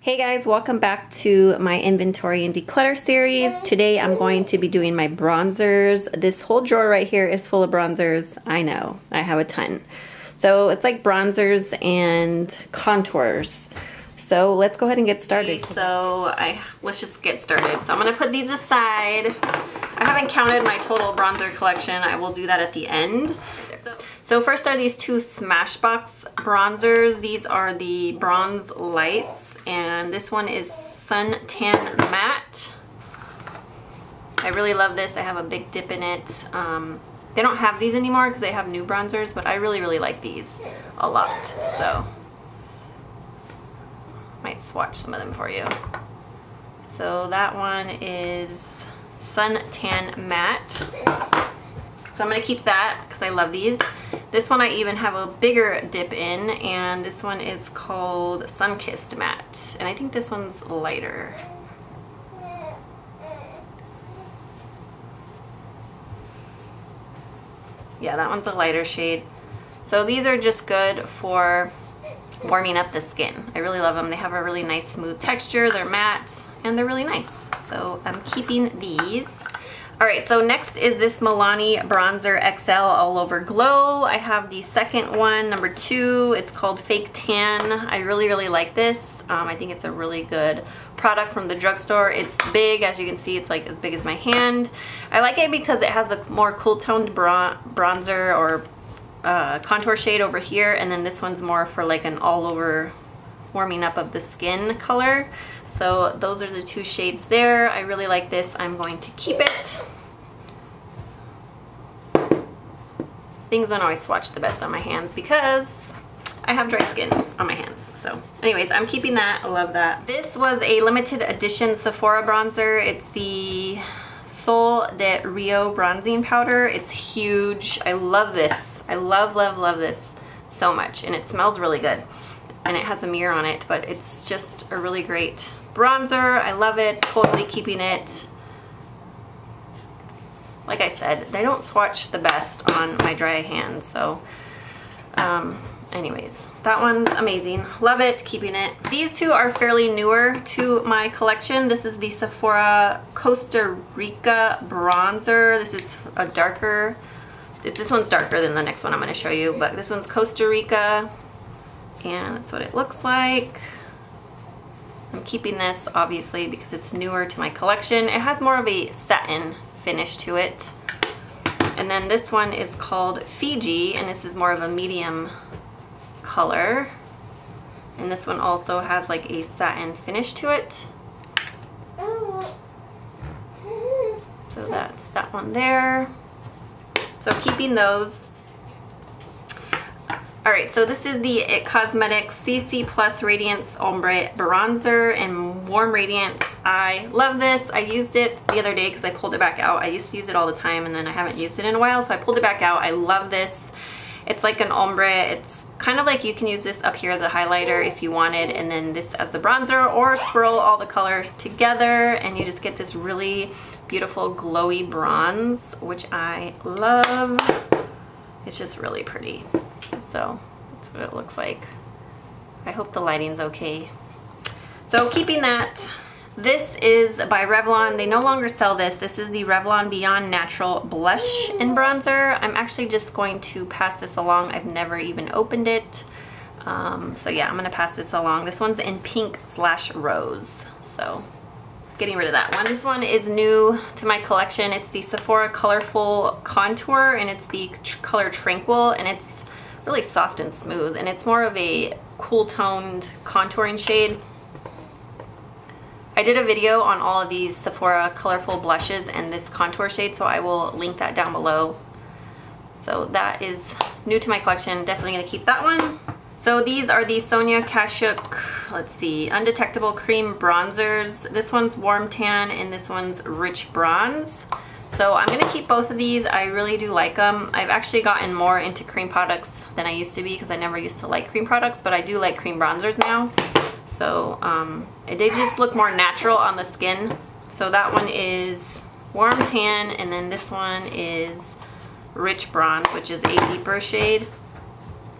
Hey guys, welcome back to my inventory and declutter series. Today I'm going to be doing my bronzers. This whole drawer right here is full of bronzers. I know, I have a ton. So it's like bronzers and contours. So let's go ahead and get started. Let's just get started. So I'm gonna put these aside. I haven't counted my total bronzer collection. I will do that at the end. So first are these two Smashbox bronzers. These are the Bronze Lights, and this one is Suntan Matte. I really love this. I have a big dip in it. They don't have these anymore because they have new bronzers, but I really like these a lot. So might swatch some of them for you. So that one is Suntan Matte. So I'm gonna keep that because I love these. This one I even have a bigger dip in, and this one is called Sunkissed Matte. And I think this one's lighter. Yeah, that one's a lighter shade. So these are just good for warming up the skin. I really love them. They have a really nice smooth texture. They're matte and they're really nice. So I'm keeping these. All right, so next is this Milani Bronzer XL All Over Glow. I have the second one, number 2. It's called Fake Tan. I really like this. I think it's a really good product from the drugstore. It's big, as you can see, it's like as big as my hand. I like it because it has a more cool toned bronzer or contour shade over here, and then this one's more for like an all over warming up of the skin color. So those are the two shades there. I really like this. I'm going to keep it. Things don't always swatch the best on my hands because I have dry skin on my hands. So anyways, I'm keeping that. I love that. This was a limited edition Sephora bronzer. It's the Sol de Rio bronzing powder. It's huge. I love this. I love this so much, and it smells really good. And it has a mirror on it, but it's just a really great bronzer. I love it. Totally keeping it. Like I said, they don't swatch the best on my dry hands. So anyways, that one's amazing. Love it. Keeping it. These two are fairly newer to my collection. This is the Sephora Costa Rica bronzer. This is a darker. This one's darker than the next one I'm going to show you, but this one's Costa Rica. And that's what it looks like. I'm keeping this obviously because it's newer to my collection. It has more of a satin finish to it. And then this one is called Fiji, and this is more of a medium color. And this one also has like a satin finish to it. So that's that one there. So keeping those. Alright, so this is the IT Cosmetics CC Plus Radiance Ombre Bronzer in Warm Radiance. I love this. I used it the other day because I pulled it back out. I used to use it all the time, and then I haven't used it in a while, so I pulled it back out. I love this. It's like an ombre. It's kind of like you can use this up here as a highlighter if you wanted, and then this as the bronzer, or swirl all the colors together, and you just get this really beautiful glowy bronze, which I love. It's just really pretty. So that's what it looks like. I hope the lighting's okay. So keeping that. This is by Revlon. They no longer sell this. This is the Revlon Beyond Natural Blush and Bronzer. I'm actually just going to pass this along. I've never even opened it. So yeah, I'm gonna pass this along. This one's in pink/rose. So getting rid of that one. This one is new to my collection. It's the Sephora Colorful Contour, and it's the color Tranquil, and it's really soft and smooth, and it's more of a cool toned contouring shade. I did a video on all of these Sephora colorful blushes and this contour shade, so I will link that down below. So that is new to my collection. Definitely gonna keep that one. So these are the Sonia Kashuk, let's see, Undetectable Cream Bronzers. This one's Warm Tan and this one's Rich Bronze. So I'm gonna keep both of these. I really do like them. I've actually gotten more into cream products than I used to be because I never used to like cream products, but I do like cream bronzers now. So they just look more natural on the skin. So that one is Warm Tan, and then this one is Rich Bronze, which is a deeper shade.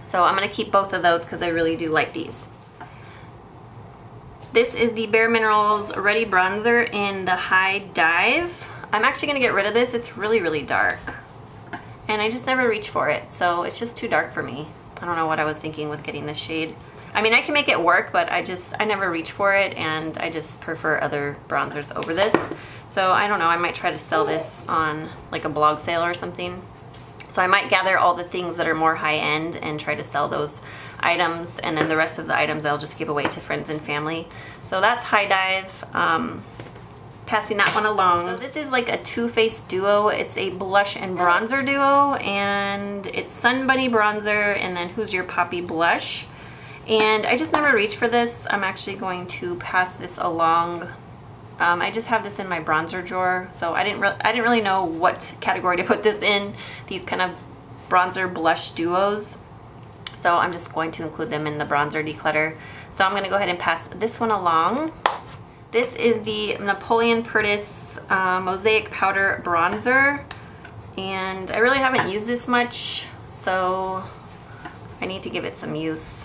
So I'm gonna keep both of those because I really do like these. This is the Bare Minerals Ready Bronzer in the High Dive. I'm actually gonna get rid of this. It's really, really dark. And I just never reach for it, so it's just too dark for me. I don't know what I was thinking with getting this shade. I mean, I can make it work, but I never reach for it, and I just prefer other bronzers over this. So I don't know, I might try to sell this on like a blog sale or something. So I might gather all the things that are more high-end and try to sell those items, and then the rest of the items I'll just give away to friends and family. So that's High Dive. Passing that one along. So this is like a Too Faced duo. It's a blush and bronzer duo, and it's Sun Bunny bronzer and then Who's Your Poppy blush. And I just never reach for this. I'm actually going to pass this along. I just have this in my bronzer drawer, so I didn't really know what category to put this in, these kind of bronzer blush duos. So I'm just going to include them in the bronzer declutter. So I'm gonna go ahead and pass this one along. This is the Napoleon Purtis Mosaic Powder Bronzer, and I really haven't used this much, so I need to give it some use.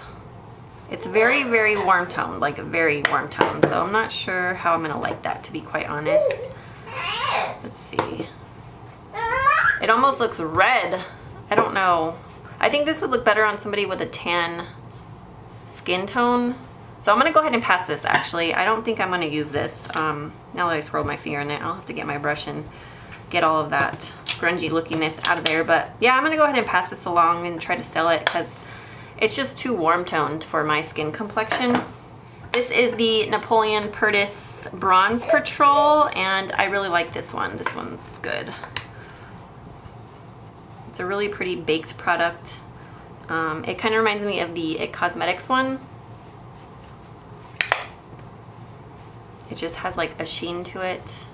It's very, very warm toned, like a very warm tone, so I'm not sure how I'm gonna like that, to be quite honest. Let's see. It almost looks red. I don't know. I think this would look better on somebody with a tan skin tone. So I'm gonna go ahead and pass this actually. I don't think I'm gonna use this. Now that I swirled my finger in it, I'll have to get my brush and get all of that grungy lookiness out of there. But yeah, I'm gonna go ahead and pass this along and try to sell it because it's just too warm toned for my skin complexion. This is the Napoleon Purtis Bronze Patrol, and I really like this one. This one's good. It's a really pretty baked product. It kind of reminds me of the IT Cosmetics one. It just has like a sheen to it.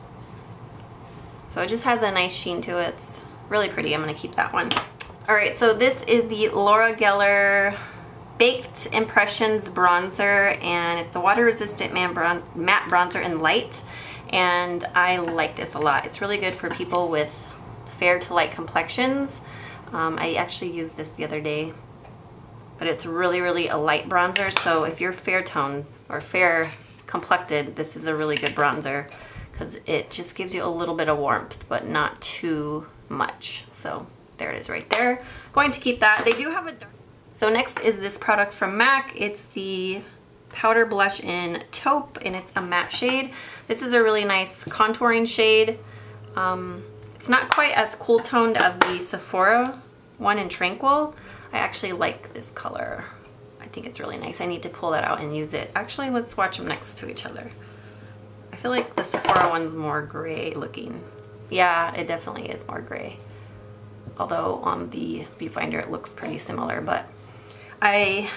So it just has a nice sheen to it. It's really pretty. I'm gonna keep that one. All right, so this is the Laura Geller Baked Impressions Bronzer, and it's the water resistant matte bronzer in light. And I like this a lot. It's really good for people with fair to light complexions. I actually used this the other day, but it's really, really a light bronzer. So if you're fair toned or fair complected, this is a really good bronzer because it just gives you a little bit of warmth, but not too much. So there it is right there. Going to keep that. They do have a dark. So next is this product from MAC. It's the powder blush in Taupe, and it's a matte shade. This is a really nice contouring shade. It's not quite as cool toned as the Sephora one in Tranquil. I actually like this color. I think it's really nice. I need to pull that out and use it. Actually, let's swatch them next to each other. I feel like the Sephora one's more gray looking. Yeah, it definitely is more gray. Although on the viewfinder it looks pretty similar, but I'm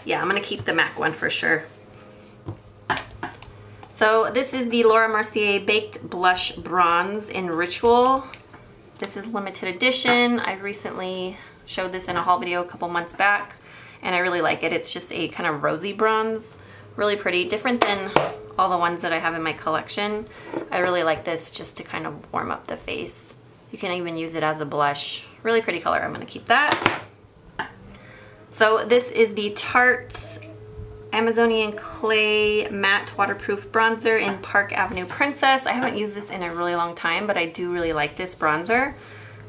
gonna keep the MAC one for sure. So this is the Laura Mercier Baked Blush Bronze in Ritual. This is limited edition. I recently showed this in a haul video a couple months back, and I really like it. It's just a kind of rosy bronze, really pretty, different than all the ones that I have in my collection. I really like this just to kind of warm up the face. You can even use it as a blush. Really pretty color. I'm gonna keep that. So this is the Tarte Amazonian Clay Matte Waterproof Bronzer in Park Avenue Princess. I haven't used this in a really long time, but I do really like this bronzer.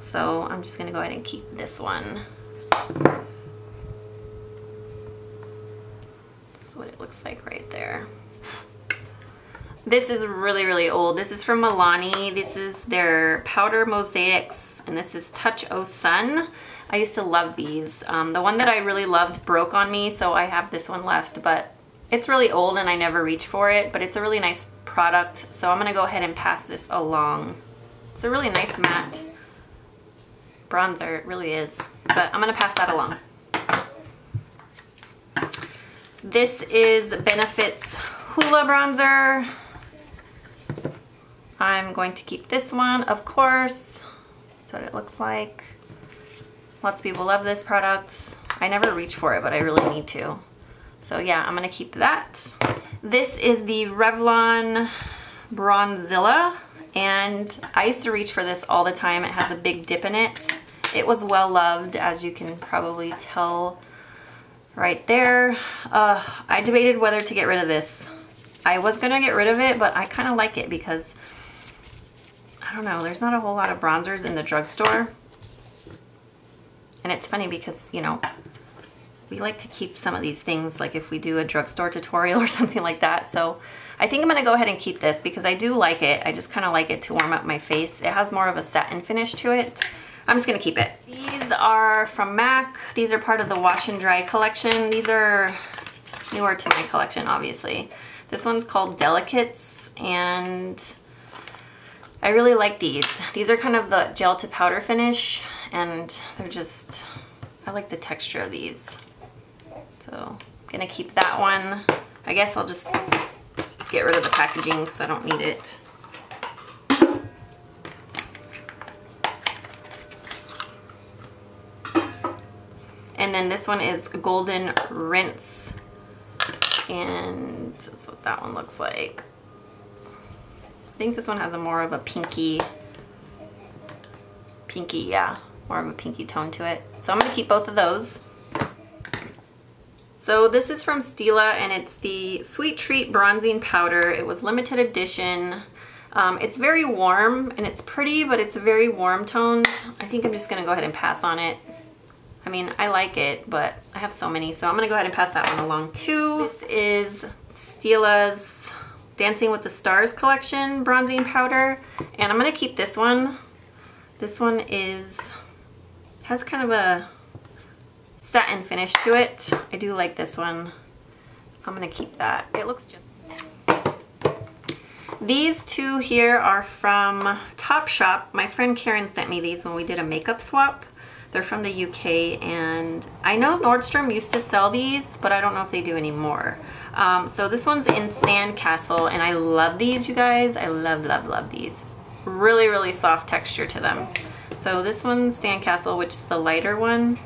So I'm just gonna go ahead and keep this one. That's what it looks like right there. This is really, really old. This is from Milani. This is their Powder Mosaics, and this is Touch O Sun. I used to love these. The one that I really loved broke on me, so I have this one left, but it's really old and I never reach for it, but it's a really nice product, so I'm gonna go ahead and pass this along. It's a really nice matte bronzer, it really is, but I'm gonna pass that along. This is Benefit's Hoola Bronzer. I'm going to keep this one, of course. That's what it looks like. Lots of people love this product. I never reach for it, but I really need to. So yeah, I'm gonna keep that. This is the Revlon Bronzilla, and I used to reach for this all the time. It has a big dip in it. It was well loved, as you can probably tell right there. I debated whether to get rid of this I was gonna get rid of it, but I kind of like it because, I don't know, there's not a whole lot of bronzers in the drugstore. And it's funny because, you know, we like to keep some of these things, like if we do a drugstore tutorial or something like that. So I think I'm gonna go ahead and keep this because I do like it. I just kind of like it to warm up my face. It has more of a satin finish to it. I'm just gonna keep it. These are from MAC. These are part of the wash and dry collection. These are newer to my collection, obviously. This one's called Delicates, and I really like these. These are kind of the gel to powder finish, and they're just, I like the texture of these. So I'm gonna keep that one. I guess I'll just get rid of the packaging because I don't need it. And then this one is Golden Rinse. And that's what that one looks like. I think this one has a more of a pinky, yeah, more of a pinky tone to it. So I'm gonna keep both of those. So this is from Stila, and it's the Sweet Treat Bronzing Powder. It was limited edition. It's very warm, and it's pretty, but it's very warm toned. I think I'm just gonna go ahead and pass on it. I mean, I like it, but I have so many, so I'm gonna go ahead and pass that one along too. This is Stila's Dancing with the Stars collection bronzing powder, and I'm gonna keep this one. This one has kind of a satin finish to it. I do like this one. I'm gonna keep that. It looks just... These two here are from Topshop. My friend Karen sent me these when we did a makeup swap. They're from the UK, and I know Nordstrom used to sell these, but I don't know if they do anymore. So this one's in Sandcastle, and I love these, you guys. I love, love, love these. Really, really soft texture to them. So this one's Sandcastle, which is the lighter one.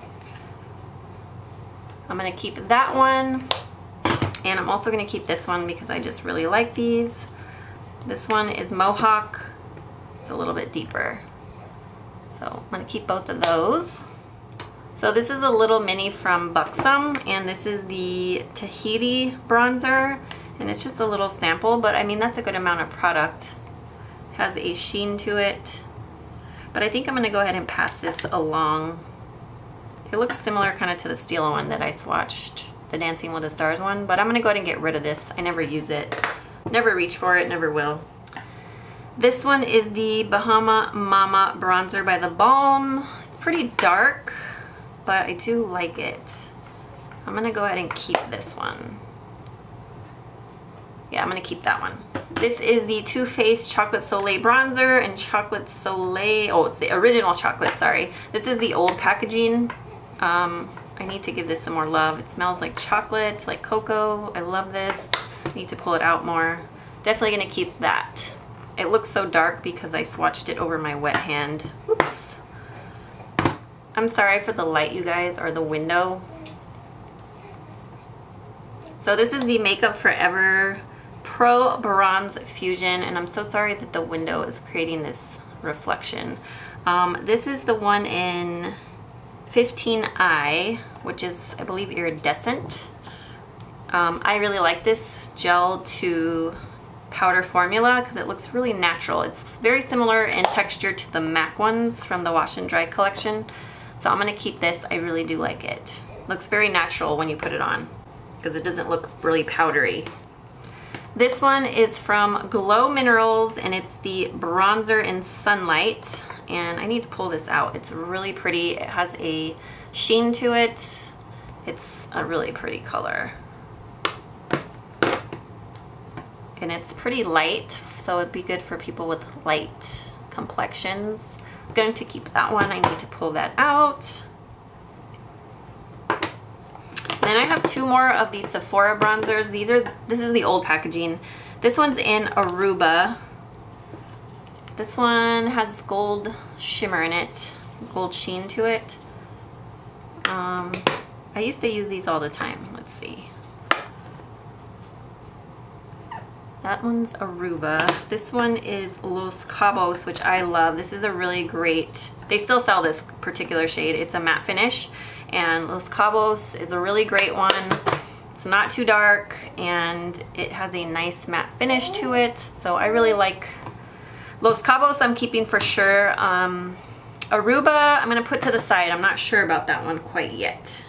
I'm gonna keep that one, and I'm also gonna keep this one because I just really like these. This one is Mohawk. It's a little bit deeper. So I'm gonna keep both of those. So this is a little mini from Buxom, and this is the Tahiti bronzer, and it's just a little sample, but I mean, that's a good amount of product. It has a sheen to it, but I think I'm gonna go ahead and pass this along. It looks similar kind of to the Stila one that I swatched, the Dancing with the Stars one, but I'm gonna go ahead and get rid of this. I never use it, never reach for it, never will. This one is the Bahama Mama bronzer by The Balm. It's pretty dark, but I do like it. I'm gonna go ahead and keep this one. Yeah, I'm gonna keep that one. This is the Too Faced Chocolate Soleil bronzer and Chocolate Soleil, oh, it's the original chocolate, sorry. This is the old packaging. I need to give this some more love. It smells like chocolate, like cocoa. I love this. I need to pull it out more. Definitely gonna keep that. It looks so dark because I swatched it over my wet hand. Oops. I'm sorry for the light, you guys, or the window. So this is the Makeup Forever Pro Bronze Fusion, and I'm so sorry that the window is creating this reflection. This is the one in 15i, which is, I believe, iridescent. I really like this gel to powder formula because it looks really natural. It's very similar in texture to the MAC ones from the Wash and Dry collection. So I'm gonna keep this. I really do like it. Looks very natural when you put it on because it doesn't look really powdery. This one is from Glow Minerals, and it's the Bronzer in Sunlight. And I need to pull this out. It's really pretty. It has a sheen to it. It's a really pretty color. And it's pretty light, so it'd be good for people with light complexions. I'm going to keep that one. I need to pull that out. Then I have two more of these Sephora bronzers. This is the old packaging. This one's in Aruba. This one has gold shimmer in it, gold sheen to it. I used to use these all the time. Let's see. That one's Aruba. This one is Los Cabos, which I love. This is a really great, they still sell this particular shade. It's a matte finish, and Los Cabos is a really great one. It's not too dark and it has a nice matte finish to it. So I really like Los Cabos. I'm keeping for sure. Aruba, I'm gonna put to the side. I'm not sure about that one quite yet.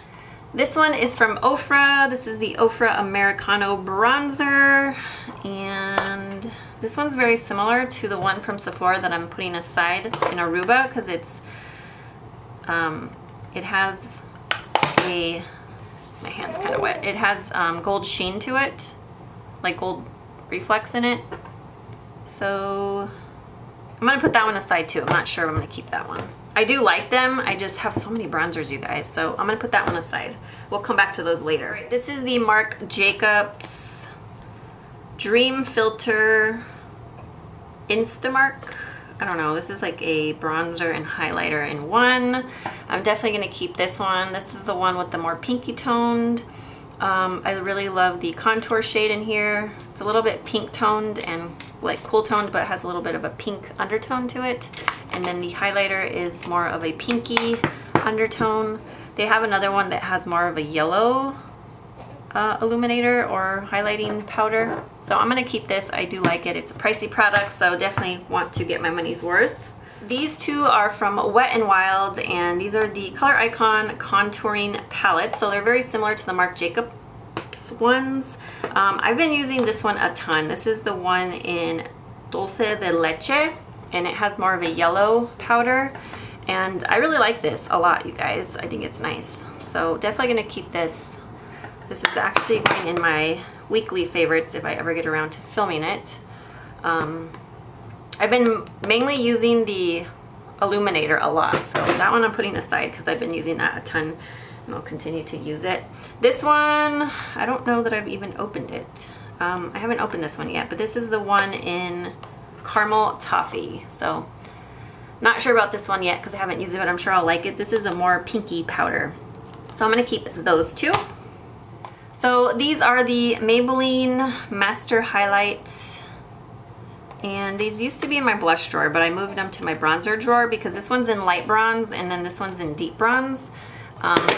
This one is from OFRA. This is the OFRA Americano Bronzer. And this one's very similar to the one from Sephora that I'm putting aside in Aruba because it's, it has a, my hand's kind of wet. It has gold sheen to it, like gold reflex in it. So I'm gonna put that one aside too. I'm not sure if I'm gonna keep that one. I do like them. I just have so many bronzers, you guys. So I'm gonna put that one aside. We'll come back to those later. Right, this is the Marc Jacobs Dream Filter Instamark. I don't know, this is like a bronzer and highlighter in one. I'm definitely gonna keep this one. This is the one with the more pinky toned. I really love the contour shade in here. It's a little bit pink toned and like cool toned, but has a little bit of a pink undertone to it. And then the highlighter is more of a pinky undertone. They have another one that has more of a yellow illuminator or highlighting powder. So I'm gonna keep this. I do like it. It's a pricey product, so definitely want to get my money's worth. These two are from Wet n Wild, and these are the Color Icon contouring palettes. So they're very similar to the Marc Jacobs ones. I've been using this one a ton. This is the one in Dulce de Leche, and it has more of a yellow powder. And I really like this a lot, you guys. I think it's nice. So definitely gonna keep this. This is actually going in my weekly favorites if I ever get around to filming it. I've been mainly using the illuminator a lot, so that one I'm putting aside because I've been using that a ton and I'll continue to use it. This one, I don't know that I've even opened it. I haven't opened this one yet, but this is the one in Caramel Toffee. So not sure about this one yet because I haven't used it, but I'm sure I'll like it. This is a more pinky powder. So I'm gonna keep those two. So these are the Maybelline Master Highlights, and these used to be in my blush drawer, but I moved them to my bronzer drawer because this one's in light bronze and then this one's in deep bronze.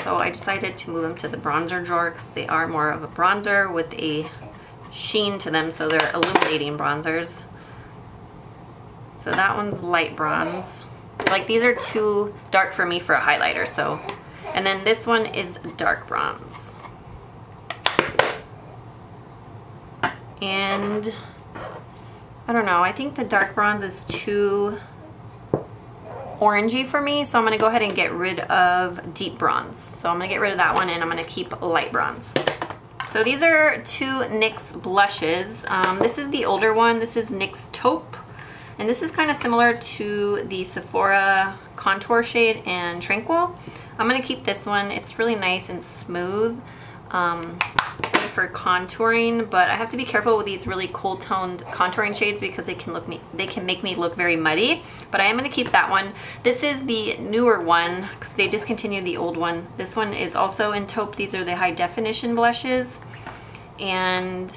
So I decided to move them to the bronzer drawer because they are more of a bronzer with a sheen to them, so they're illuminating bronzers. So that one's light bronze. Like, these are too dark for me for a highlighter, so. And then this one is dark bronze. And I don't know, I think the dark bronze is too orangey for me, so I'm gonna go ahead and get rid of deep bronze. So I'm gonna get rid of that one and I'm gonna keep light bronze. So these are two NYX blushes. This is the older one. This is NYX Taupe, and this is kind of similar to the Sephora contour shade and Tranquil. I'm gonna keep this one. It's really nice and smooth for contouring, but I have to be careful with these really cool toned contouring shades because they can make me look very muddy, but I am going to keep that one. This is the newer one because they discontinued the old one. This one is also in taupe. These are the high definition blushes, and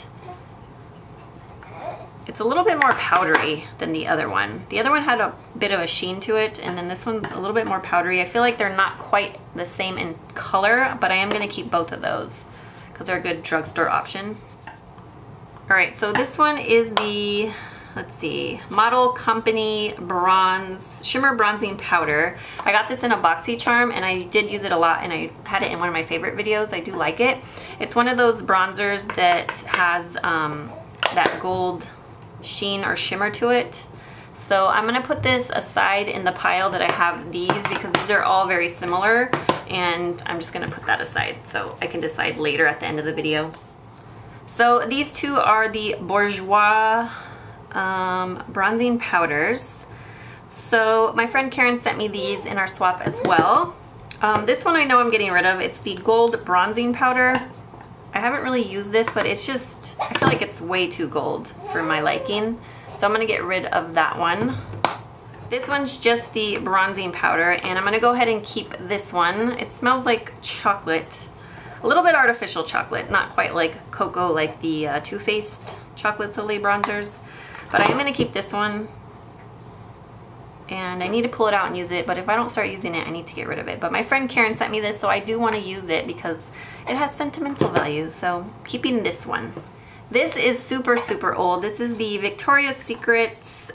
it's a little bit more powdery than the other one. The other one had a bit of a sheen to it, and then this one's a little bit more powdery. I feel like they're not quite the same in color, but I am going to keep both of those because they're a good drugstore option. All right, so this one is the, let's see, Model Company Bronze Shimmer Bronzing Powder. I got this in a BoxyCharm and I did use it a lot, and I had it in one of my favorite videos. I do like it. It's one of those bronzers that has that gold sheen or shimmer to it. So I'm gonna put this aside in the pile that I have these because these are all very similar, and I'm just gonna put that aside so I can decide later at the end of the video. So these two are the Bourjois bronzing powders. So my friend Karen sent me these in our swap as well. This one I know I'm getting rid of. It's the gold bronzing powder. I haven't really used this, but it's just, I feel like it's way too gold for my liking. So I'm gonna get rid of that one. This one's just the bronzing powder, and I'm gonna go ahead and keep this one. It smells like chocolate, a little bit artificial chocolate, not quite like cocoa like the Too Faced Chocolate Soleil bronzers, but I am gonna keep this one. and I need to pull it out and use it, but if I don't start using it, I need to get rid of it. But my friend Karen sent me this, so I do want to use it because it has sentimental value, so keeping this one. This is super, super old. This is the Victoria's Secret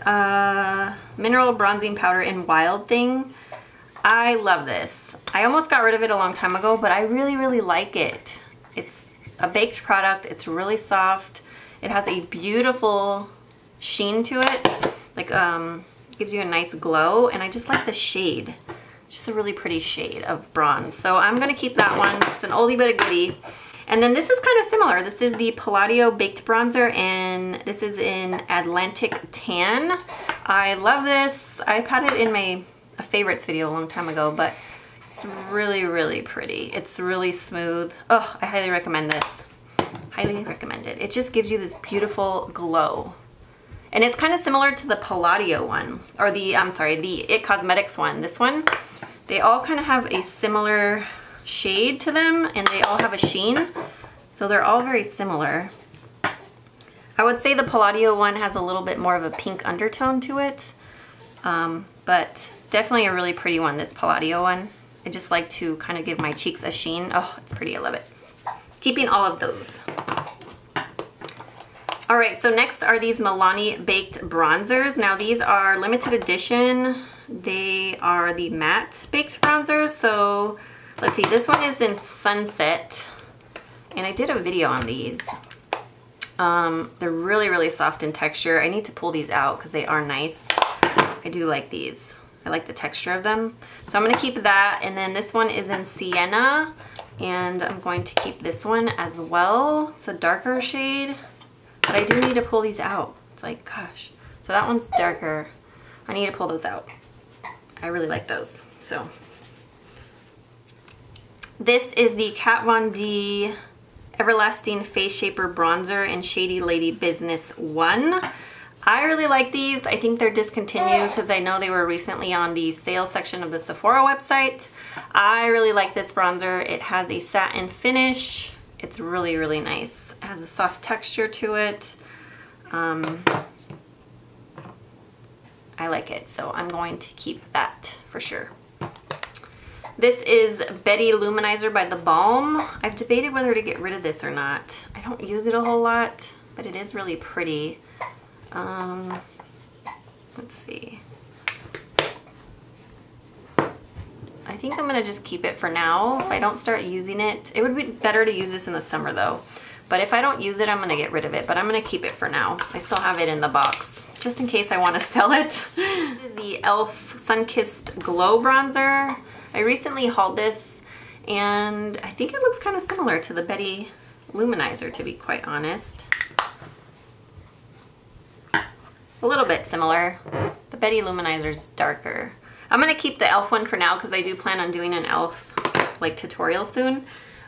Mineral Bronzing Powder in Wild Thing. I love this. I almost got rid of it a long time ago, but I really, really like it. It's a baked product. It's really soft. It has a beautiful sheen to it. Like, gives you a nice glow, and I just like the shade. It's just a really pretty shade of bronze. So I'm gonna keep that one. It's an oldie but a goodie. And then this is kind of similar. This is the Palladio Baked Bronzer, and this is in Atlantic Tan. I love this. I've had it in my favorites video a long time ago, but it's really, really pretty. It's really smooth. Oh, I highly recommend this. Highly recommend it. It just gives you this beautiful glow. And it's kind of similar to the Palladio one, or the, I'm sorry, the IT Cosmetics one. This one, they all kind of have a similar shade to them, and they all have a sheen. So they're all very similar. I would say the Palladio one has a little bit more of a pink undertone to it, but definitely a really pretty one, this Palladio one. I just like to kind of give my cheeks a sheen. Oh, it's pretty, I love it. Keeping all of those. All right, so next are these Milani Baked Bronzers. Now these are limited edition. They are the matte baked bronzers. So let's see, this one is in Sunset, and I did a video on these. They're really, really soft in texture. I need to pull these out because they are nice. I do like these. I like the texture of them. So I'm gonna keep that, and then this one is in Sienna, and I'm going to keep this one as well. It's a darker shade. But I do need to pull these out. It's like, gosh. So that one's darker. I need to pull those out. I really like those. So this is the Kat Von D Everlasting Face Shaper Bronzer in Shady Lady Business 1. I really like these. I think they're discontinued because I know they were recently on the sales section of the Sephora website. I really like this bronzer. It has a satin finish. It's really, really nice. It has a soft texture to it. I like it, so I'm going to keep that for sure. This is Betty Luminizer by The Balm. I've debated whether to get rid of this or not. I don't use it a whole lot, but it is really pretty. Let's see. I think I'm gonna just keep it for now. If I don't start using it, it would be better to use this in the summer though. But if I don't use it, I'm gonna get rid of it, but I'm gonna keep it for now. I still have it in the box, just in case I wanna sell it. This is the e.l.f. Sunkissed Glow Bronzer. I recently hauled this, and I think it looks kind of similar to the Betty Luminizer, to be quite honest. A little bit similar. The Betty Luminizer is darker. I'm gonna keep the e.l.f. one for now, because I do plan on doing an e.l.f. like tutorial soon.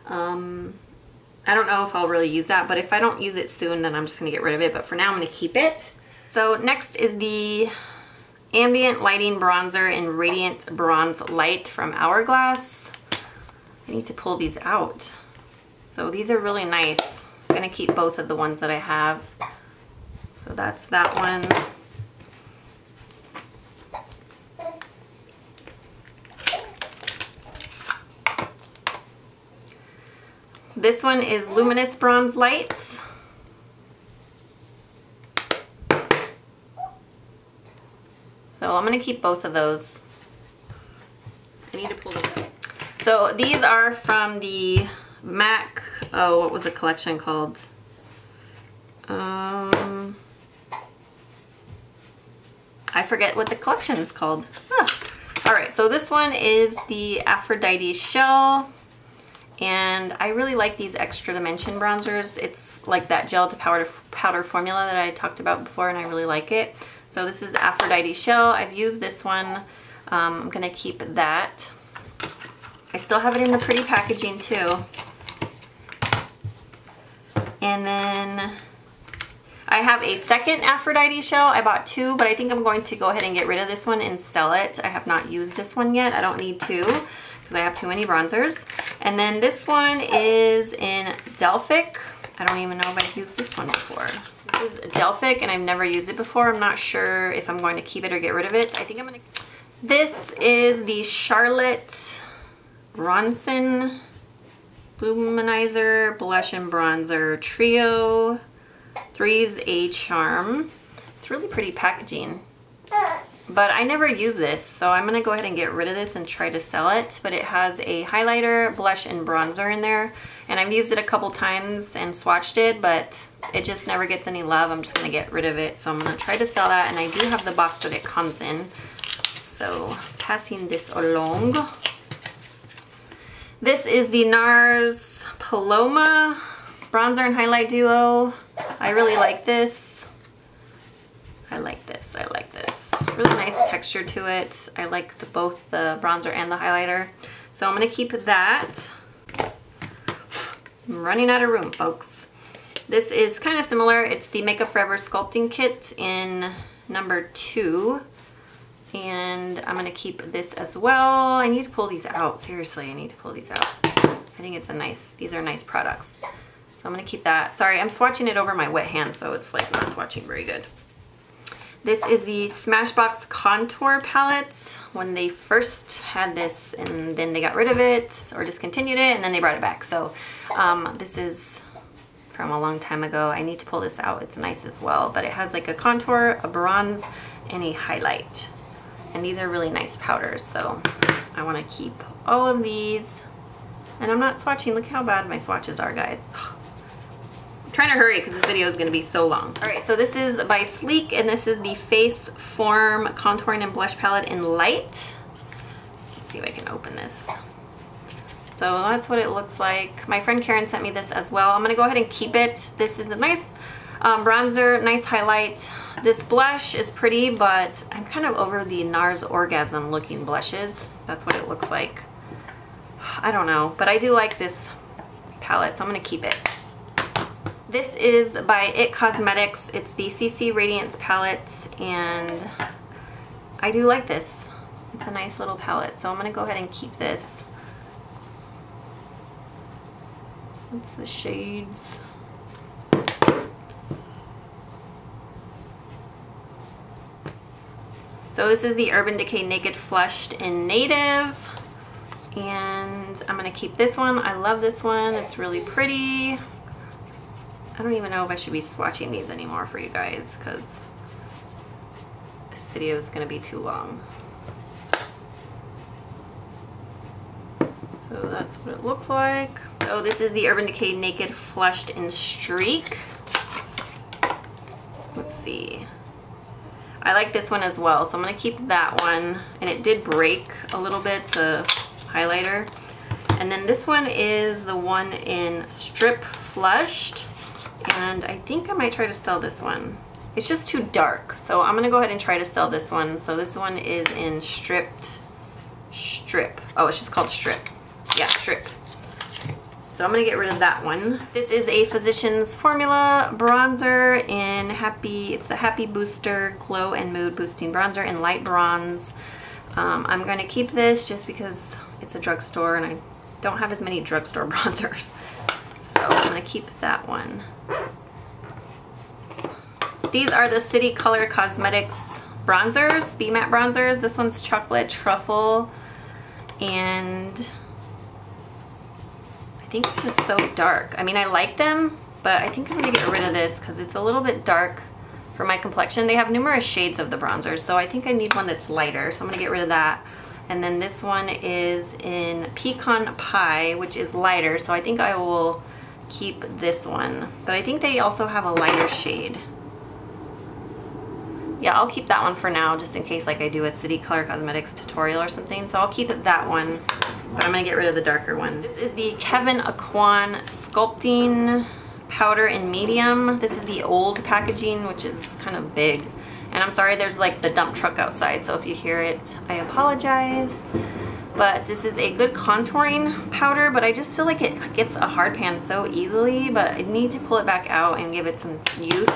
I don't know if I'll really use that, but if I don't use it soon, then I'm just gonna get rid of it. But for now, I'm gonna keep it. So next is the Ambient Lighting Bronzer in Radiant Bronze Light from Hourglass. I need to pull these out. So these are really nice. I'm gonna keep both of the ones that I have. So that's that one. This one is Luminous Bronze Light. So I'm gonna keep both of those. I need to pull them out. So these are from the MAC, oh, what was the collection called? I forget what the collection is called. All right, so this one is the Aphrodite Shell. And I really like these extra dimension bronzers. It's like that gel to powder formula that I talked about before, and I really like it. So this is Aphrodite Shell. I've used this one. I'm gonna keep that. I still have it in the pretty packaging too. And then I have a second Aphrodite Shell. I bought two, but I think I'm going to go ahead and get rid of this one and sell it. I have not used this one yet. I don't need to, because I have too many bronzers. And then this one is in Delphic. I don't even know if I've used this one before. This is Delphic, and I've never used it before. I'm not sure if I'm going to keep it or get rid of it. I think I'm gonna... This is the Charlotte Bronson Luminizer Blush and Bronzer Trio 3's A Charm. It's really pretty packaging, but I never use this, so I'm gonna go ahead and get rid of this and try to sell it. But it has a highlighter, blush, and bronzer in there, and I've used it a couple times and swatched it, but it just never gets any love. I'm just gonna get rid of it, so I'm gonna try to sell that, and I do have the box that it comes in, so passing this along. This is the NARS Paloma Bronzer and Highlight Duo. I really like this. I like this. Really nice texture to it. I like both the bronzer and the highlighter. So I'm going to keep that. I'm running out of room, folks. This is kind of similar. It's the Makeup Forever Sculpting Kit in number 2. And I'm going to keep this as well. I need to pull these out. Seriously, I need to pull these out. I think it's these are nice products. So I'm going to keep that. Sorry, I'm swatching it over my wet hand, so it's like not swatching very good. This is the Smashbox Contour Palette. When they first had this, and then they got rid of it or discontinued it, and then they brought it back. So this is from a long time ago. I need to pull this out. It's nice as well, but it has like a contour, a bronze, and a highlight. And these are really nice powders, so I want to keep all of these. And I'm not swatching. Look how bad my swatches are, guys. I'm trying to hurry because this video is going to be so long. All right, so this is by Sleek, and this is the Face Form Contouring and Blush Palette in Light. Let's see if I can open this. So that's what it looks like. My friend Karen sent me this as well. I'm going to go ahead and keep it. This is a nice bronzer, nice highlight. This blush is pretty, but I'm kind of over the NARS Orgasm looking blushes. That's what it looks like. I don't know, but I do like this palette, so I'm going to keep it. This is by IT Cosmetics. It's the CC Radiance palette, and I do like this. It's a nice little palette, so I'm going to go ahead and keep this. What's the shades? So this is the Urban Decay Naked Flushed in Native, and I'm going to keep this one. I love this one. It's really pretty. I don't even know if I should be swatching these anymore for you guys because this video is going to be too long. So that's what it looks like. So this is the Urban Decay Naked Flushed in Streak. Let's see. I like this one as well, so I'm going to keep that one. And it did break a little bit, the highlighter. And then this one is the one in Strip Flushed. And I think I might try to sell this one. It's just too dark, so I'm going to go ahead and try to sell this one. So this one is in Strip. Oh, it's just called Strip. Yeah, Strip. So I'm going to get rid of that one. This is a Physicians Formula bronzer in it's the Happy Booster Glow and Mood Boosting Bronzer in Light Bronze. I'm going to keep this just because it's a drugstore and I don't have as many drugstore bronzers. So I'm going to keep that one. These are the City Color Cosmetics bronzers, Be Matte bronzers. This one's Chocolate Truffle, and I think it's just so dark. I mean, I like them, but I think I'm going to get rid of this because it's a little bit dark for my complexion. They have numerous shades of the bronzers, so I think I need one that's lighter, so I'm going to get rid of that. And then this one is in Pecan Pie, which is lighter, so I think I will keep this one. But I think they also have a lighter shade. Yeah, I'll keep that one for now, just in case like I do a City Color Cosmetics tutorial or something. So I'll keep that one, but I'm gonna get rid of the darker one. This is the Kevyn Aucoin Sculpting Powder in Medium. This is the old packaging, which is kind of big. And I'm sorry, there's like the dump truck outside, so if you hear it, I apologize. But this is a good contouring powder, but I just feel like it gets a hard pan so easily, but I need to pull it back out and give it some use.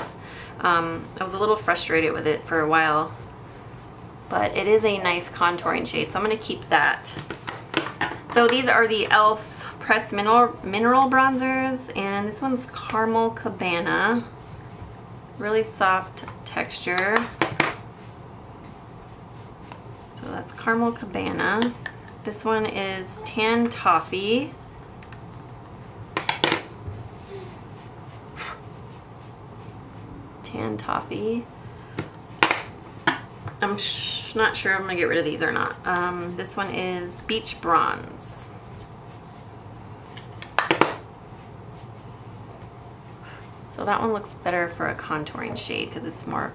I was a little frustrated with it for a while, but it is a nice contouring shade, so I'm going to keep that. So these are the e.l.f. Pressed Mineral Bronzers, and this one's Caramel Cabana. really soft texture. So that's Caramel Cabana. This one is Tan Toffee. Tan Toffee. I'm not sure I'm gonna get rid of these or not. This one is Beach Bronze. So that one looks better for a contouring shade because it's more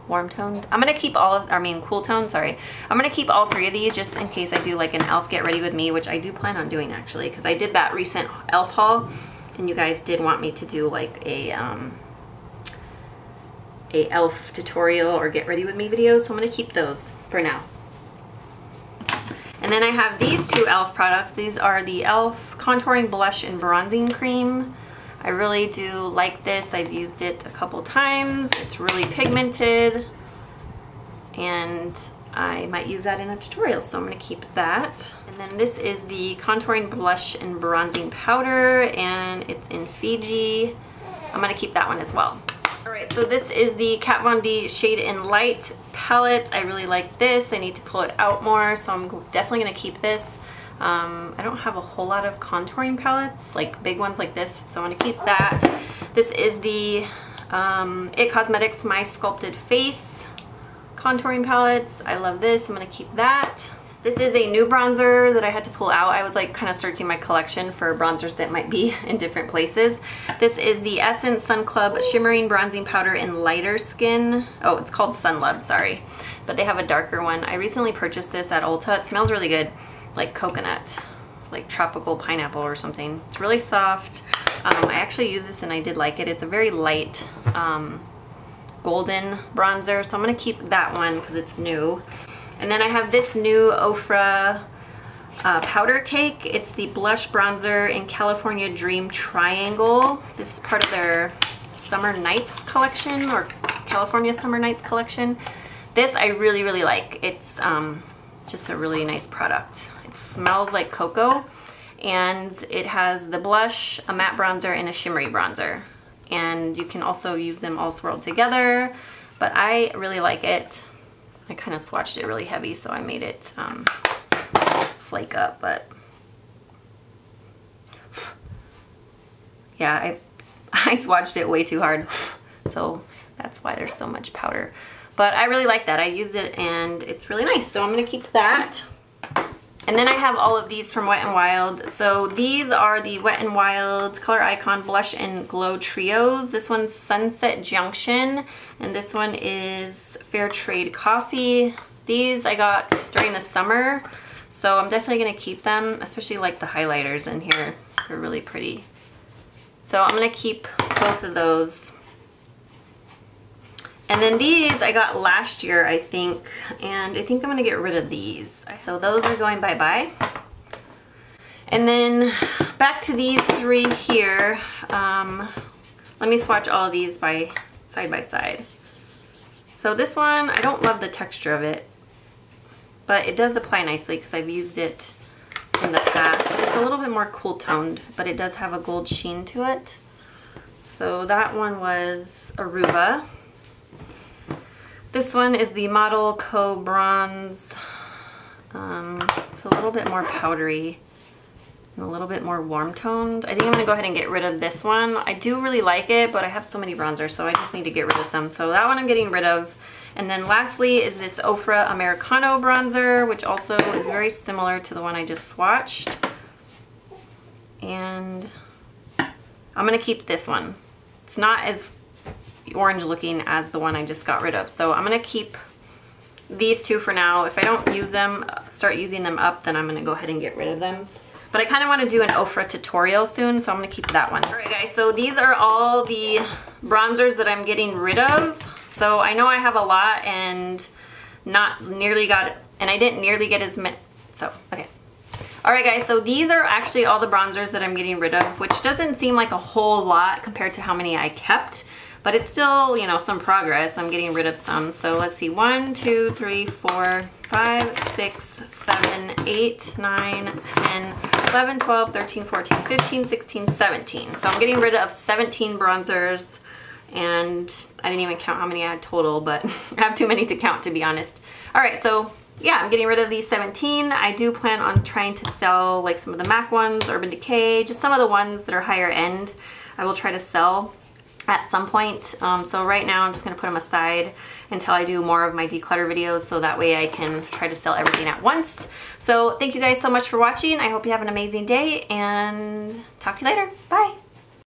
warm toned. I'm gonna keep cool tone, sorry. I'm gonna keep all three of these just in case I do like an e.l.f. Get Ready With Me, which I do plan on doing actually, because I did that recent e.l.f. haul and you guys did want me to do like a e.l.f. tutorial or Get Ready With Me video, so I'm gonna keep those for now. And then I have these two e.l.f. products. These are the e.l.f. Contouring Blush and Bronzing Cream. I really do like this. I've used it a couple times. It's really pigmented and I might use that in a tutorial, so I'm gonna keep that. And then this is the Contouring Blush and Bronzing Powder and it's in Fiji. I'm gonna keep that one as well. Alright, so this is the Kat Von D Shade in Light palette. I really like this. I need to pull it out more, so I'm definitely gonna keep this. I don't have a whole lot of contouring palettes, like big ones like this, so I'm gonna keep that. This is the IT Cosmetics My Sculpted Face contouring palettes. I love this. I'm gonna keep that. This is a new bronzer that I had to pull out. I was like kind of searching my collection for bronzers that might be in different places. This is the Essence Sun Club Shimmering Bronzing Powder in Lighter Skin. Oh, it's called Sun Love, sorry. But they have a darker one. I recently purchased this at Ulta. It smells really good. Like coconut, like tropical pineapple or something. It's really soft. I actually use this and I did like it. It's a very light golden bronzer, so I'm gonna keep that one because it's new. And then I have this new OFRA powder cake. It's the blush bronzer in California Dream Triangle. This is part of their Summer Nights collection or California Summer Nights collection. This I really, really like. It's just a really nice product. It smells like cocoa and it has the blush, a matte bronzer, and a shimmery bronzer. And you can also use them all swirled together, but I really like it. I kind of swatched it really heavy, so I made it flake up, but yeah, I swatched it way too hard, so that's why there's so much powder. But I really like that. I used it and it's really nice, so I'm gonna keep that. And then I have all of these from Wet n Wild. So these are the Wet n Wild Color Icon Blush and Glow Trios. This one's Sunset Junction, and this one is Fair Trade Coffee. These I got during the summer, so I'm definitely gonna keep them, especially like the highlighters in here. They're really pretty. So I'm gonna keep both of those. And then these I got last year, I think, and I think I'm gonna get rid of these. So those are going bye-bye. And then back to these three here. Let me swatch all of these side by side. So this one, I don't love the texture of it, but it does apply nicely because I've used it in the past. It's a little bit more cool toned, but it does have a gold sheen to it. So that one was Aruba. This one is the Model Co Bronze. It's a little bit more powdery and a little bit more warm toned. I think I'm gonna go ahead and get rid of this one. I do really like it, but I have so many bronzers, so I just need to get rid of some. So that one I'm getting rid of. And then lastly is this OFRA Americano bronzer, which also is very similar to the one I just swatched. And I'm gonna keep this one. It's not as orange looking as the one I just got rid of. So I'm gonna keep these two for now. If I don't use them, start using them up, then I'm gonna go ahead and get rid of them. But I kind of want to do an OFRA tutorial soon, so I'm gonna keep that one. All right guys, so these are all the bronzers that I'm getting rid of. So I know I have a lot and not nearly got, and I didn't nearly get as many, so, okay. All right guys, so these are actually all the bronzers that I'm getting rid of, which doesn't seem like a whole lot compared to how many I kept. But it's still, you know, some progress. I'm getting rid of some. So let's see, 1, 2, 3, 4, 5, 6, 7, 8, 9, 10, 11, 12, 13, 14, 15, 16, 17. So I'm getting rid of 17 bronzers and I didn't even count how many I had total, but I have too many to count, to be honest. All right, so yeah, I'm getting rid of these 17. I do plan on trying to sell like some of the MAC ones, Urban Decay, just some of the ones that are higher end. I will try to sell at some point. So right now I'm just gonna put them aside until I do more of my declutter videos, so that way I can try to sell everything at once. So thank you guys so much for watching. I hope you have an amazing day, and talk to you later. Bye.